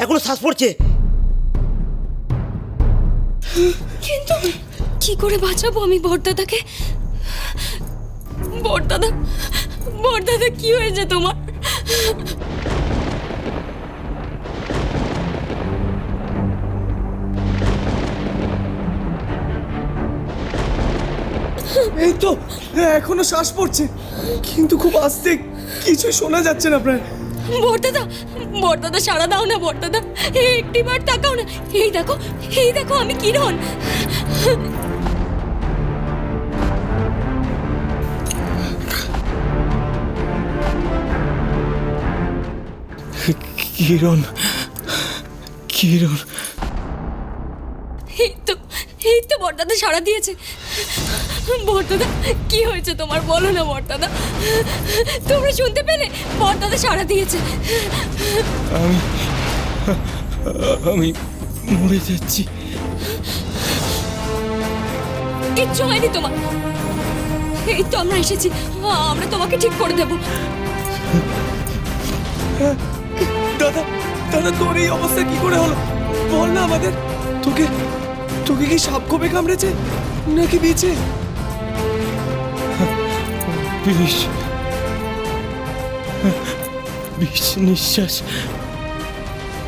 এখনো শ্বাস পড়ছে। কিন্তু কি করে বাঁচাবো আমি বড়দাদাকে? বড়দাদা, বড়দাদা কি হয়েছে তোমার? এই তো এখনো শ্বাস পড়ছে, কিন্তু খুব আস্তে, কিছু শোনা যাচ্ছে না প্রায়। বড়দাদা, বড়দাদা সাড়া দাও না বড়দাদা, একটিবার তাকাও না। এই দেখো আমি কিরণ। কিরণ, কিরণ। এই তো বড়দাদা সাড়া দিয়েছে। বড়দাদা কি হয়েছে তোমার, বলো না বড়দাদা। তোমরা শুনতে পেলে? বড়দাদা সাড়া দিয়েছে। আমি মরে যাচ্ছি। কিচ্ছু হয়নি তোমার। এই তো আমরা এসেছি, আমরা তোমাকে ঠিক করে দেবো। দাদা, দাদা তোর এই অবস্থা কি করে হলো বল না আমাদের। তোকে তোকে কি সাপ কবে কামড়েছে নাকি বিছে? বিষ, বিষ নিঃশ্বাস।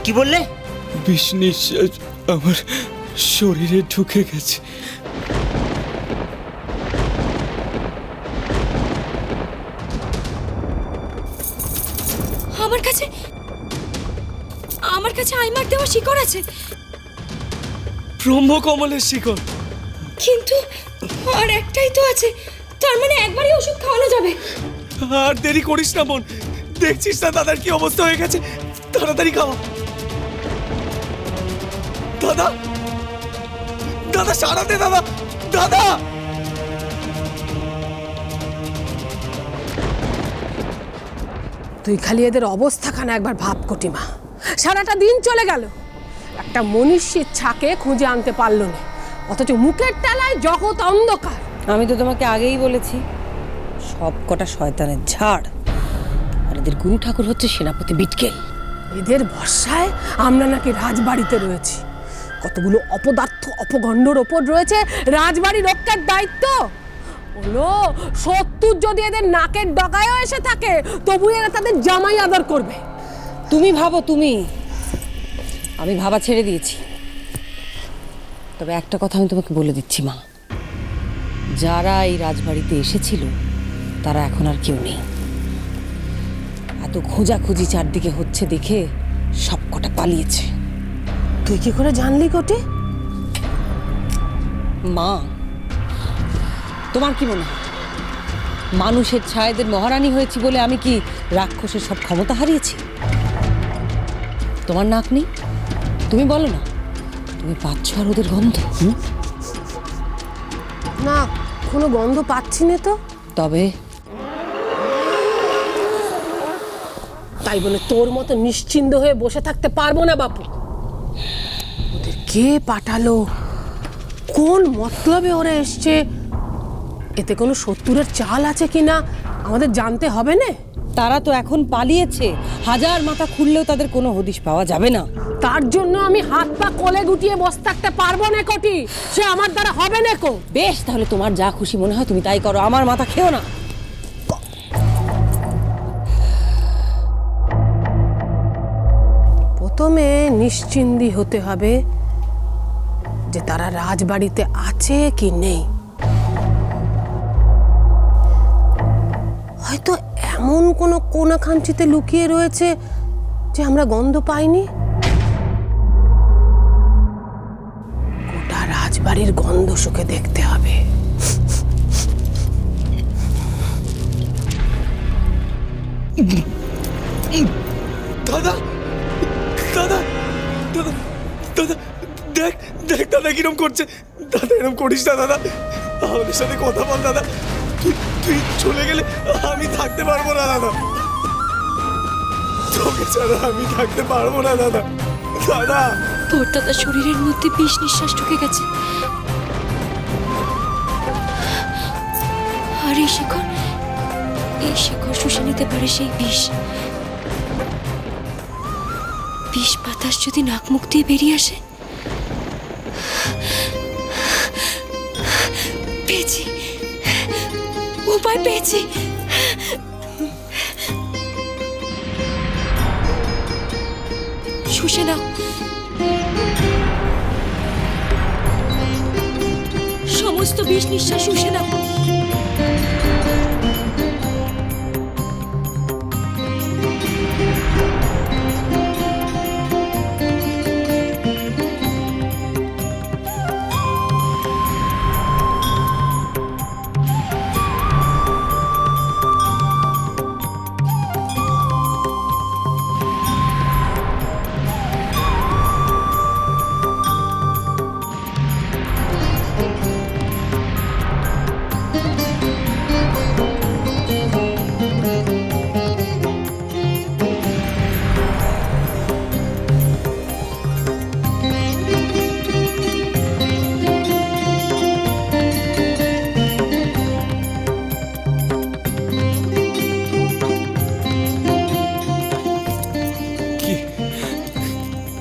কি বললে? বিষ নিঃশ্বাস আমার শরীরে ঢুকে গেছে। আমার কাছে আইমার দেওয়া শিকড় আছে। ব্রহ্মকমলের শিকড়? কিন্তু আর একটাই তো আছে, তার মানে একবারই ওষুধ খাওয়ানো যাবে। আর দেরি করিস না বোন, দেখছিস না দাদার কি অবস্থা হয়ে গেছে। তাড়াতাড়ি খাওয়া। দাদা, দাদা সাড়া দে দাদা, দাদা। তুই খালি এদের অবস্থাখানা একবার ভাব কটিমা। সারাটা দিন চলে গেল, একটা মনীষীর ছাকে খুঁজে আনতে পারল না, অথচ মুখের টালায় জগৎ অন্ধকার। আমি তো তোমাকে আগেই বলেছি সব কটা শয়তানের ঝাড়, আর এদের গুরু ঠাকুর হচ্ছে সেনাপতি বিটকেল। এদের ভরসায় আমরা নাকি রাজবাড়িতে রয়েছি। কতগুলো অপদার্থ অপগণ্ডর ওপর রয়েছে রাজবাড়ি রক্ষার দায়িত্ব। হলো 70 যদি এদের নাকের ডগায়ও এসে থাকে, তবু এরা তাদের জামাই আদর করবে। তুমি ভাবো, আমি ভাবা ছেড়ে দিয়েছি। তবে একটা কথা আমি তোমাকে বলে দিচ্ছি মা, যারা এই রাজবাড়িতে এসেছিল তারা এখন আর কেউ নেই। এত খোঁজাখুঁজি চারদিকে হচ্ছে দেখে সব কটা পালিয়েছে। তুই কি করে জানলি কোটে? মা, তোমার কি মনে হয় মানুষের ছায়াদের মহারানী হয়েছি বলে আমি কি রাক্ষসের সব ক্ষমতা হারিয়েছি? তোমার নাক নেই? তুমি বলো না, তুমি পাচ্ছ আর ওদের গন্ধ? না, কোনো গন্ধ পাচ্ছি না তো। তবে তাই বলে তোর মতো নিশ্চিন্ত হয়ে বসে থাকতে পারবো না বাপু। ওদের কে পাঠালো, কোন মতলবে ওরা এসছে, এতে কোনো শত্রুরের চাল আছে কিনা আমাদের জানতে হবে না। তারা তো এখন পালিয়েছে, হাজার মাথা খুললেও তাদের কোনো হদিশ পাওয়া যাবে না। তার জন্য আমি হাত পা কোলে গুটিয়ে বসে থাকতে পারবো না কোটি, সে আমার দ্বারা হবে না কো। বেশ, তাহলে তোমার যা খুশি মনে হয় তুমি তাই করো, আমার মাথা খেও না। প্রথমে নিশ্চিন্তি হতে হবে যে তারা রাজবাড়িতে আছে কি নেই। হয়তো এমন কোনো কোনাখানচিতে লুকিয়ে রয়েছে যে আমরা গন্ধ পাইনি। গোটা রাজবাড়ির গন্ধ শুকে দেখতে হবে। দাদা, দাদা, দাদা, দাদা, দেখ দেখ দাদা কিরম করছে। দাদা এরম করিস না দাদা, আমাদের সাথে কথা বল দাদা। তুই চলে গেলে আমি থাকতে পারবো না দাদা, তোকে ছাড়া আমি থাকতে পারবো না দাদা। দাদা, বড়দাদার শরীরের মধ্যে বিষ নিঃশ্বাস ঢুকে গেছে। আর এই শিকড় শুষে নিতে পারে সেই বিষ। বিষ বাতাস যদি নাক মুখ দিয়ে বেরিয়ে আসে। পেয়েছি, উপায় পেয়েছি। শুষে নাও, সমস্ত বিষ নিঃশ্বাস শুষে নাও।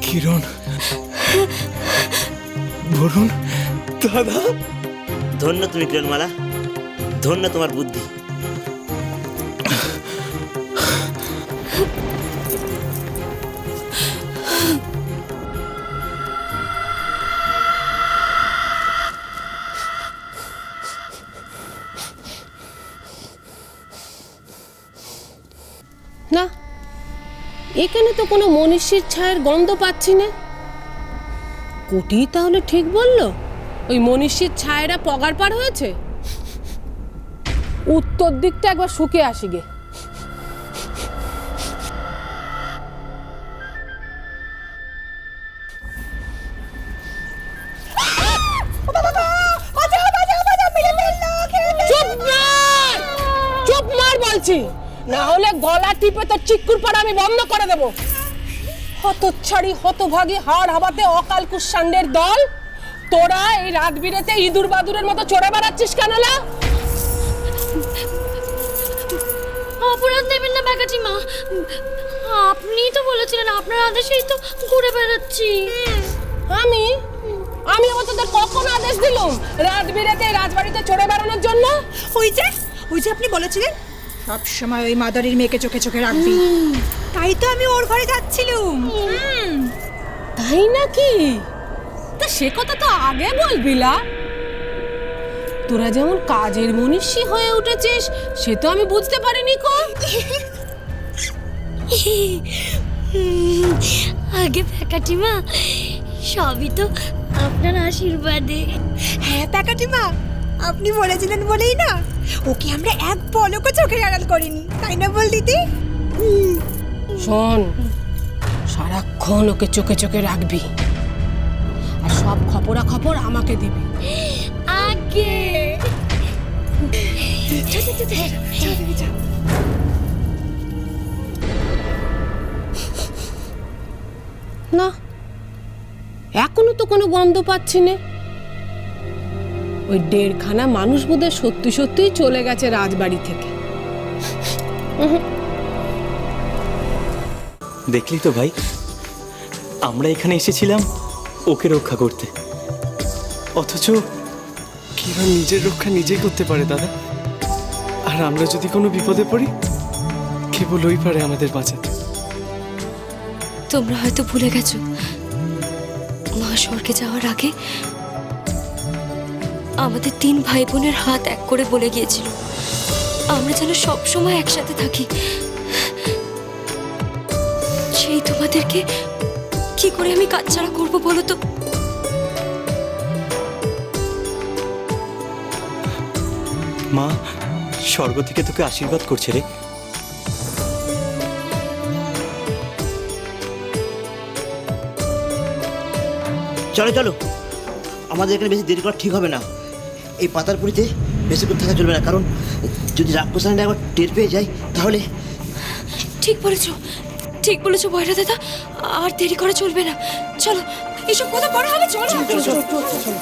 কিরণ, বরুণ, দাদা। ধন্য তুমি কিরণমালা, ধন্য তোমার বুদ্ধি। না, এখানে তো কোনো মনীষীর ছায়ের গন্ধ পাচ্ছি না। কোটি তাহলে ঠিক বললো, ওই মনীষীর ছায়েরা পগার পার হয়েছে। উত্তর দিকটা একবার শুকে আসি গে। চুপ মার বলছি, না হলে গলা টিপে তোর চিক্কুর পাড়া আমি বন্ধ করে দেব। হতচ্ছাড়ি হতভাগী হাড় হাবাতে অকাল কুষাণ্ডের দল, তোরা এই রাত বিরেতে ইঁদুর বাদুরের মতো চড়ে বেড়াচ্ছিস কেন? লা অপরাধ নেবেন না ব্যাগাটি মা, আপনি তো বলেছিলেন আপনার আদেশেই তো ঘুরে বেড়াচ্ছি। আমি আবার তোদের কখন আদেশ দিলুম রাত বিরেতে রাজবাড়িতে চড়ে বেড়ানোর জন্য? ওই যে আপনি বলেছিলেন সব সময় ওই মাদারির মেয়েকে চোখে চোখে রাখবি, তাই তো আমি ওর ঘরে যাচ্ছিলুম। তাই নাকি? তা সে কথা তো আগে বলবিলা। তোরা যেমন কাজের মনীষী হয়ে উঠেছিস সে তো আমি বুঝতে পারিনি। আগে ব্যাগাটি মা, সবই তো আপনার আশীর্বাদে। হ্যাঁ প্যাকাটিমা, আপনি বলেছিলেন বলেই না ওকে আমরা এক পলকও চোখের আড়াল করিনি, তাই না বল দিদি? শোন, সারাক্ষণ ওকে চোখে চোখে রাখবি আর সব খবরাখবর আমাকে দিবি। আগে না, এখনো তো কোনো গন্ধ পাচ্ছি না। ওই 1.5খানা মানুষ বোধহয় সত্যি সত্যিই চলে গেছে রাজবাড়ি থেকে। দেখলি তো ভাই, আমরা এখানে এসেছিলাম ওকে রক্ষা করতে, অথচ কিরণ নিজের রক্ষা নিজেই করতে পারে দাদা। আর আমরা যদি কোনো বিপদে পড়ি কেবল ওই পারে আমাদের বাঁচাতে। তোমরা হয়তো ভুলে গেছো, মা স্বর্গে যাওয়ার আগে আমাদের 3 ভাই বোনের হাত এক করে বলে গিয়েছিল আমরা যেন সব সময় একসাথে থাকি। সেই তোমাদেরকে কি করে আমি কাছছাড়া করবো বলো তো? মা স্বর্গ থেকে তোকে আশীর্বাদ করছে রে। চলো চলো, আমাদের এখানে বেশি দেরি করা ঠিক হবে না। এই পাতালপুরিতে বেশিক্ষণ থাকা চলবে না, কারণ যদি রাক্ষসানিরা একবার টের পেয়ে যায় তাহলে। ঠিক বলেছো, ঠিক বলেছো বয়রা দাদা, আর দেরি করা চলবে না। চলো, এসব কথা পরে হবে। চলো চলো চলো চলো।